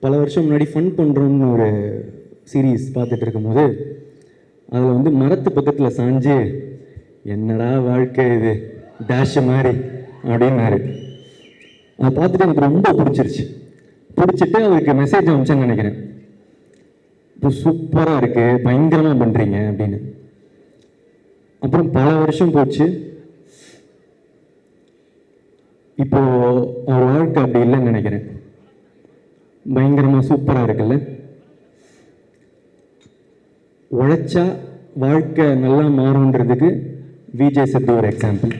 பல வருஷம் முன்னாடி ஃபன் பண்ணுறோன்னு ஒரு சீரீஸ் பார்த்துட்டு இருக்கும்போது அதில் வந்து மரத்து பக்கத்தில் சாஞ்சு என்னடா வாழ்க்கை இது டேஷ் மாதிரி அப்படின்னாரு. அதை பார்த்துட்டு எனக்கு ரொம்ப பிடிச்சிட்டு அவருக்கு மெசேஜ் அனுப்பிச்சேன்னு நினைக்கிறேன். இப்போ சூப்பராக இருக்குது, பயங்கரமாக பண்ணுறீங்க அப்படின்னு. அப்புறம் பல வருஷம் போச்சு. இப்போ அவர் வாழ்க்கை அப்படி இல்லைன்னு நினைக்கிறேன். பயங்கரமாக சூப்பராக இருக்குல்ல. உழைச்சா வாழ்க்கை நல்லா மாறுன்றதுக்கு விஜய் சேது ஒரு எக்ஸாம்பிள்.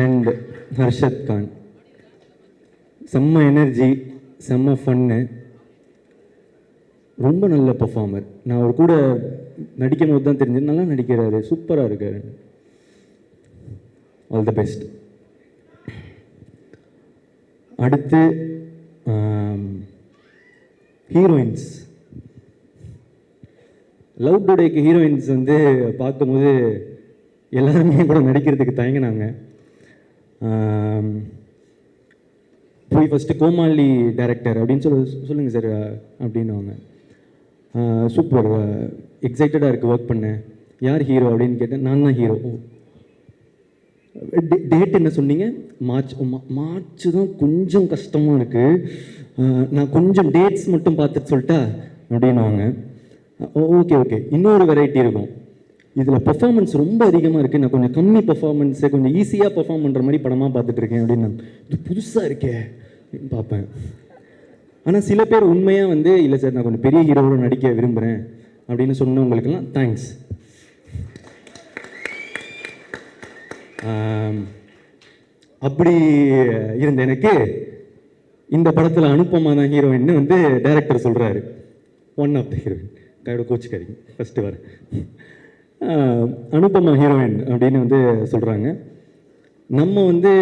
அண்ட் ஹர்ஷத் கான் செம்ம எனர்ஜி, செம்ம ஃபன்னு, ரொம்ப நல்ல பர்ஃபார்மர். நான் அவர் கூட நடிக்கும் போது தான் தெரிஞ்சது நல்லா நடிக்கிறாரு, சூப்பராக இருக்காரு. All the best. அடுத்து ஹீரோயின்ஸ். லவ் டுடேக்கு ஹீரோயின்ஸ் வந்து பார்க்கும்போது எல்லாருமே கூட நடிக்கிறதுக்கு தயங்கினாங்க. போய் ஃபஸ்ட்டு கோமாளி டைரக்டர் அப்படின்னு சொல்லுங்கள் சார் அப்படின்னுவாங்க. சூப்பர், எக்ஸைட்டடாக இருக்குது ஒர்க் பண்ணேன். யார் ஹீரோ அப்படின்னு கேட்டேன். நான் தான் ஹீரோ. டேட் என்ன சொன்னீங்க? மார்ச் தான் கொஞ்சம் கஷ்டமாக இருக்குது, நான் கொஞ்சம் டேட்ஸ் மட்டும் பார்த்துட்டு சொல்லிட்டா அப்படின்னுவாங்க. ஓகே இன்னொரு வெரைட்டி இருக்கும், இதில் பர்ஃபார்மன்ஸ் ரொம்ப அதிகமாக இருக்குது, நான் கொஞ்சம் கம்மி பர்ஃபார்மன்ஸை கொஞ்சம் ஈஸியாக பர்ஃபார்ம் பண்ணுற மாதிரி படமாக பார்த்துட்ருக்கேன் அப்படின்னு. இது புதுசாக இருக்கே பார்ப்பேன். ஆனால் சில பேர் உண்மையாக வந்து இல்லை சார் நான் கொஞ்சம் பெரிய ஹீரோவோட நடிக்க விரும்புகிறேன் அப்படின்னு சொன்னவங்களுக்கெல்லாம் தேங்க்ஸ். அப்படி இருந்த எனக்கு இந்த படத்தில் அனுப்பமா தான் ஹீரோயின்னு வந்து டைரக்டர் சொல்கிறாரு. ஒன் ஆஃப் த ஹீரோயின் கையோட கோச்சுக்காரிங்க ஃபஸ்ட்டு வர அனுப்பமா ஹீரோயின் அப்படின்னு வந்து சொல்கிறாங்க. நம்ம வந்து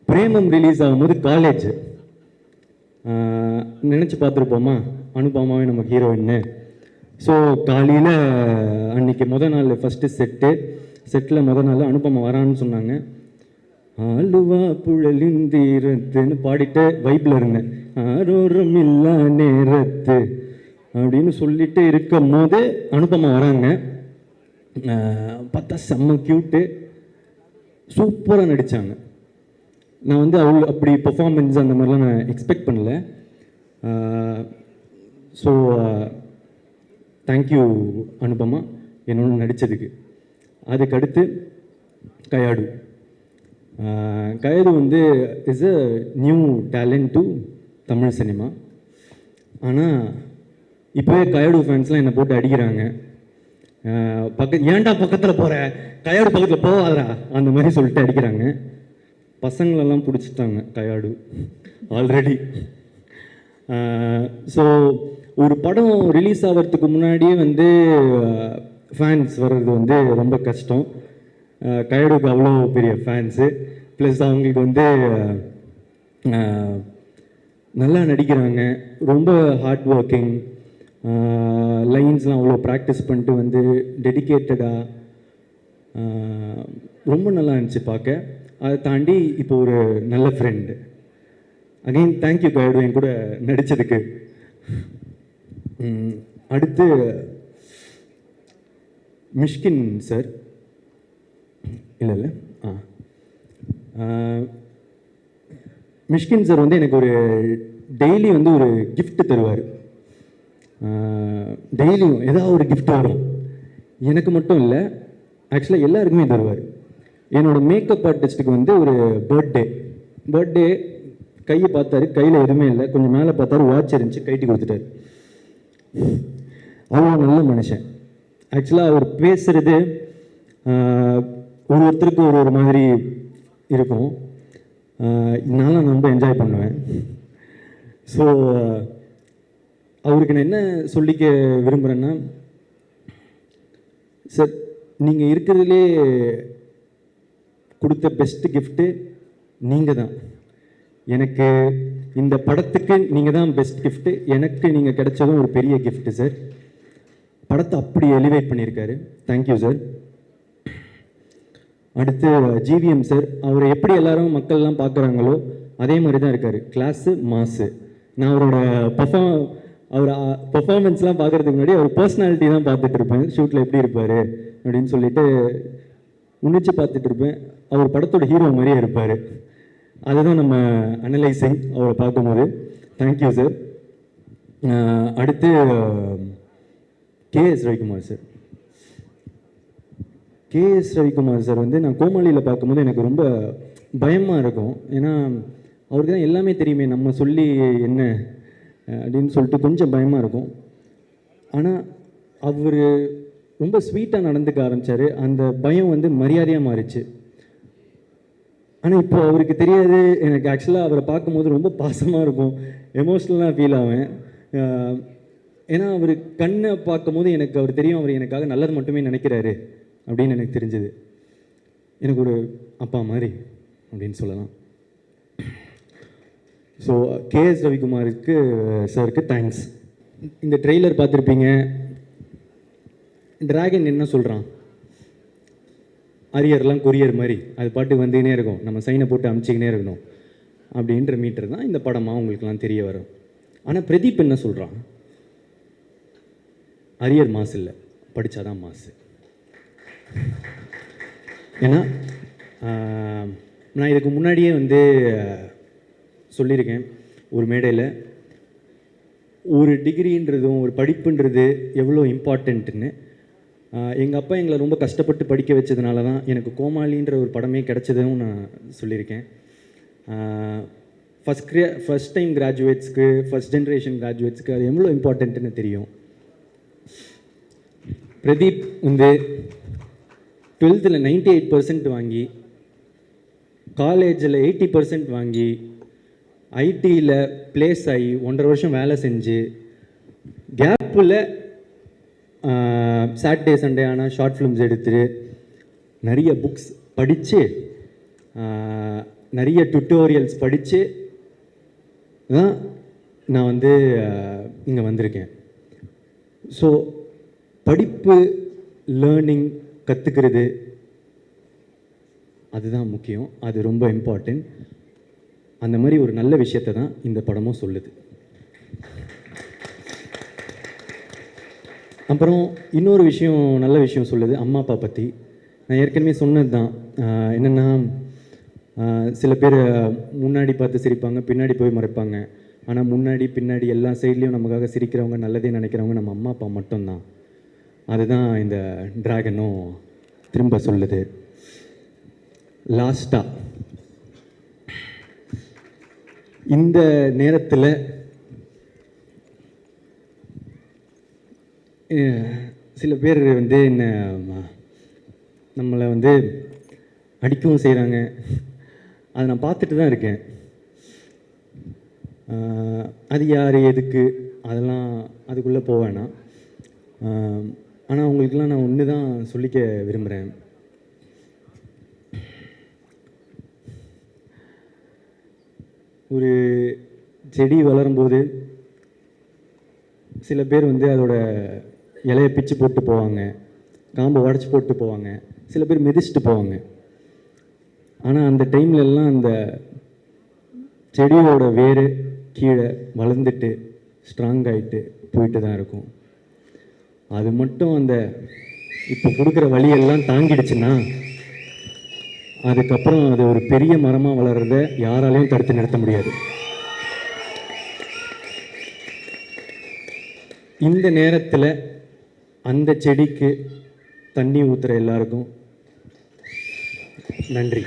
பிரேமம் ரிலீஸ் ஆகும்போது காலேஜ் நினச்சி பார்த்துருப்போமா அனுப்பமாவே நம்ம ஹீரோயின்னு. ஸோ காலையில் அன்றைக்கி நாள் ஃபஸ்ட்டு செட்டில் நாள் அனுப்பமா வரான்னு சொன்னாங்க. ஆளுவா புழலிந்தீரத்துன்னு பாடிட்டு வைப்பில் இருந்தேன். ஆரோரம் இல்லா நேரத்து அப்படின்னு சொல்லிட்டு இருக்கும் போது அனுப்பமா வராங்க. பார்த்தா செம்ம க்யூட்டு, சூப்பராக நடித்தாங்க. நான் வந்து அப்படி பர்ஃபார்மன்ஸ் அந்த மாதிரிலாம் நான் எக்ஸ்பெக்ட் பண்ணல. ஸோ தேங்க்யூ அனுப்பமா என்னோட நடித்ததுக்கு. அதுக்கடுத்து கயாடு வந்து is a new talent to Tamil cinema. ஆனால் இப்போவே கயாடு ஃபேன்ஸ்லாம் என்னை போட்டு அடிக்கிறாங்க. ஏன்டா பக்கத்தில் போகிற, கயாடு பக்கத்தில் போகாதரா அந்த மாதிரி சொல்லிட்டு அடிக்கிறாங்க. பசங்களெல்லாம் பிடிச்சிட்டாங்க கயாடு ஆல்ரெடி. ஸோ ஒரு படம் ரிலீஸ் ஆகிறதுக்கு முன்னாடியே வந்து ஃபேன்ஸ் வர்றது வந்து ரொம்ப கஷ்டம். கயாடுக்கு அவ்வளோ பெரிய ஃபேன்ஸு, ப்ளஸ் அவங்களுக்கு வந்து நல்லா நடிக்கிறாங்க, ரொம்ப ஹார்ட் ஒர்க்கிங், லைன்ஸ்லாம் அவ்வளோ ப்ராக்டிஸ் பண்ணிட்டு வந்து டெடிக்கேட்டடாக ரொம்ப நல்லா இருந்துச்சு பார்க்க. அதை தாண்டி இப்போ ஒரு நல்ல ஃப்ரெண்டு. அகெயின் தேங்க்யூ கயாடு என் கூட நடித்ததுக்கு. அடுத்து மிஷ்கின் சார். இல்லை மிஷ்கின் சார் வந்து எனக்கு ஒரு டெய்லி வந்து ஒரு கிஃப்ட் தருவார். டெய்லியும் ஏதாவது ஒரு கிஃப்ட் வரும். எனக்கு மட்டும் இல்லை, ஆக்சுவலாக எல்லாருக்குமே தருவார். என்னோடய மேக்கப் ஆர்டிஸ்ட்டுக்கு வந்து ஒரு பர்த்டே கையை பார்த்தாரு, கையில் எதுவுமே இல்லை, கொஞ்சம் மேலே பார்த்தாரு, வாட்ச் இருந்துச்சு, கைட்டி கொடுத்துட்டாரு. அவ்வளோ நல்ல மனுஷன். ஆக்சுவலாக அவர் பேசுகிறது ஒருத்தருக்கு ஒரு மாதிரி இருக்கும். நான் ரொம்ப என்ஜாய் பண்ணுவேன். ஸோ அவருக்கு நான் என்ன சொல்லிக்க விரும்புகிறேன்னா, சார் நீங்கள் இருக்கிறதுலே கொடுத்த பெஸ்ட்டு கிஃப்ட்டு நீங்கள் தான். எனக்கு இந்த படத்துக்கு நீங்கள் தான் பெஸ்ட் கிஃப்ட்டு. எனக்கு நீங்கள் கிடைச்சதும் ஒரு பெரிய கிஃப்ட்டு சார். படத்தை அப்படி எலிவேட் பண்ணியிருக்காரு. Thank you sir. அடுத்து ஜிவிஎம் சார், அவரை எப்படி எல்லாரும் மக்கள்லாம் பார்க்குறாங்களோ அதே மாதிரி தான் இருக்கார். கிளாஸு மாசு. நான் அவரோட அவர் பர்ஃபார்மன்ஸ்லாம் பார்க்குறதுக்கு முன்னாடி அவர் பர்சனாலிட்டி தான் பார்த்துட்டு இருப்பேன். ஷூட்டில் எப்படி இருப்பார் அப்படின்னு சொல்லிட்டு உன்னிச்சு பார்த்துட்டு இருப்பேன். அவர் படத்தோட ஹீரோ மாதிரியே இருப்பார். அதுதான் நம்ம அனலைசிங் அவரை பார்க்கும்போது. Thank you sir. அடுத்து KS Ravikumar sir. KS Ravikumar sir வந்து நான் கோமாளியில் பார்க்கும்போது எனக்கு ரொம்ப பயமாக இருக்கும். ஏன்னா அவருக்கு தான் எல்லாமே தெரியுமே, நம்ம சொல்லி என்ன அப்படின்னு சொல்லிட்டு கொஞ்சம் பயமாக இருக்கும். ஆனால் அவர் ரொம்ப ஸ்வீட்டாக நடந்துக்க ஆரம்பித்தார். அந்த பயம் வந்து மரியாதையாக மாறிச்சு. ஆனால் இப்போ அவருக்கு தெரியாது. எனக்கு ஆக்சுவலாக அவரை பார்க்கும்போது ரொம்ப பாசமாக இருக்கும், எமோஷ்னலாக ஃபீல் ஆவேன். ஏன்னா அவர் கண்ணை பார்க்கும்போது எனக்கு அவர் தெரியும், அவர் எனக்காக நல்லது மட்டுமே நினைக்கிறாரு அப்படின்னு எனக்கு தெரிஞ்சது. எனக்கு ஒரு அப்பா மாதிரி அப்படின்னு சொல்லலாம். ஸோ கேஎஸ் ரவிக்குமாருக்கு சாருக்கு தேங்க்ஸ். இந்த ட்ரெய்லர் பார்த்துருப்பீங்க. டிராகன் என்ன சொல்கிறான், அரியர்லாம் கொரியர் மாதிரி அது பாட்டு வந்துக்கினே இருக்கும், நம்ம சைனை போட்டு அமுச்சிக்கினே இருக்கணும் அப்படின்ற மீட்டர் தான் இந்த படமாக உங்களுக்குலாம் தெரிய வரும். ஆனால் பிரதீப் என்ன சொல்கிறான், அரியர் மாசு இல்லை, படித்தாதான் மாசு. ஏன்னா நான் இதுக்கு முன்னாடியே வந்து சொல்லியிருக்கேன் ஒரு மேடையில், ஒரு டிகிரின்றதும் ஒரு படிப்புன்றது எவ்வளோ இம்பார்ட்டண்ட்டுன்னு. எங்கள் அப்பா எங்களை ரொம்ப கஷ்டப்பட்டு படிக்க வச்சதுனால தான் எனக்கு கோமாளின்ற ஒரு படமே கிடச்சதும் நான் சொல்லியிருக்கேன். ஃபஸ்ட் டைம் கிராஜுவேட்ஸ்க்கு, ஃபஸ்ட் ஜென்ரேஷன் கிராஜுவேட்ஸ்க்கு அது எவ்வளோ இம்பார்ட்டண்ட்டுன்னு தெரியும். பிரதீப் வந்து 12th 98% வாங்கி, காலேஜில் 80% வாங்கி, ஐடியில் ப்ளேஸ் ஆகி 1.5 வருஷம் வேலை செஞ்சு, கேப்பில் சாட்டர்டே சண்டே ஆனால் ஷார்ட் ஃபிலிம்ஸ் எடுத்து, நிறைய புக்ஸ் படித்து, நிறைய டுட்டோரியல்ஸ் படித்து தான் நான் வந்து இங்கே வந்திருக்கேன். ஸோ படிப்பு, லேர்னிங், கற்றுக்கிறது அதுதான் முக்கியம். அது ரொம்ப இம்பார்ட்டன்ட். அந்த மாதிரி ஒரு நல்ல விஷயத்தை தான் இந்த படமும் சொல்லுது. அப்புறம் இன்னொரு விஷயம், நல்ல விஷயம் சொல்லுது அம்மா அப்பா பற்றி. நான் ஏற்கனவே சொன்னது தான். என்னென்னா, சில பேர் முன்னாடி பார்த்து சிரிப்பாங்க, பின்னாடி போய் மறைப்பாங்க. ஆனால் முன்னாடி பின்னாடி எல்லா சைட்லேயும் நமக்காக சிரிக்கிறவங்க, நல்லதே நினைக்கிறவங்க நம்ம அம்மா அப்பா மட்டும்தான். அதுதான் இந்த டிராகனும் திரும்ப சொல்லுது. லாஸ்ட்டாக இந்த நேரத்தில் சில பேர் வந்து என்ன நம்மளை வந்து அடிக்கவும் செய்கிறாங்க. அதை நான் பார்த்துட்டு தான் இருக்கேன். அது யார், எதுக்கு, அதெல்லாம் அதுக்குள்ளே போவேன்னா. ஆனால் உங்களுக்கெல்லாம் நான் ஒன்று தான் சொல்லிக்க விரும்புகிறேன். ஒரு செடி வளரும்போது சில பேர் வந்து அதோட இலையை பிச்சு போட்டு போவாங்க, காம்பை உடச்சி போட்டு போவாங்க, சில பேர் மிதிச்சுட்டு போவாங்க. ஆனால் அந்த டைம்லெல்லாம் அந்த செடியோட வேர் கீழே வளர்ந்துட்டு ஸ்ட்ராங் ஆகிட்டு போயிட்டு தான் இருக்கும். அது மட்டும் அந்த இப்போ கொடுக்குற வழியெல்லாம் தாங்கிடுச்சுன்னா அதுக்கப்புறம் அது ஒரு பெரிய மரமாக வளர்றத யாராலையும் தடுத்து நிறுத்த முடியாது. இந்த நேரத்தில் அந்த செடிக்கு தண்ணி ஊற்றுற எல்லாருக்கும் நன்றி.